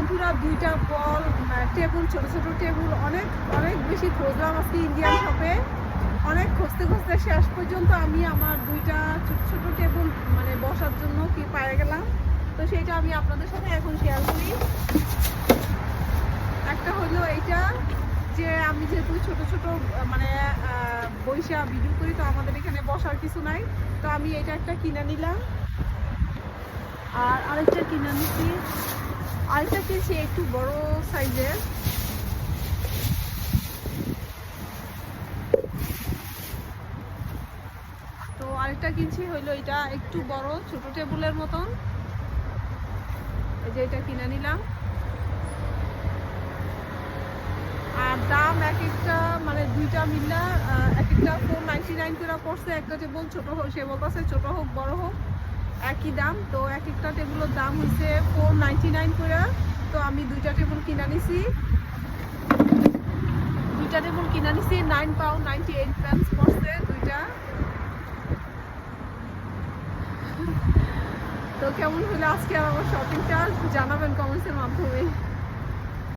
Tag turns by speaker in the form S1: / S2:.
S1: বন্ধুরা দুইটা বল টেবিল, ছোট ছোট টেবিল অনেক অনেক বেশি খুঁজলাম আজকে ইন্ডিয়ান শপে। অনেক খুঁজতে খুঁজতে শেষ পর্যন্ত আমি আমার দুইটা ছোট ছোট টেবিল মানে বসার জন্য কি পেয়ে গেলাম। তো সেইটা আমি আপনাদের সাথে এখন শেয়ার করি। একটা হলো এইটা, যে আমি যেহেতু ছোট ছোট মানে বইসা ভিডিও করি, তো আমাদের এখানে বসার কিছু নাই, তো আমি এটা একটা কিনে নিলাম। আর আরেকটা কিনে নিচ্ছি, আরেকটা কিনছি একটু বড় সাইজের। তো আরেকটা কিনছি হইলো এটা একটু বড় ছোট টেবিলের মতন, এই যে এটা কিনে নিলাম। আর দাম এক একটা মানে দুইটা মিল্লা এক একটা 499 করে পড়ছে। একটা টেবিল ছোট হোক, সে বলতেছে ছোট হোক বড় হোক একই দাম। তো এক একটা টেবিলের দাম হচ্ছে 499 করে। তো আমি দুইটা টেবিল কিনা নিছি, দুইটা টেবিল কিনা নিছি 9 পাউন্ড 98 পেন্স পড়ছে দুইটা। তো কেমন হলো আজকে আমার শপিংটা জানাবেন কমেন্টসের মাধ্যমে।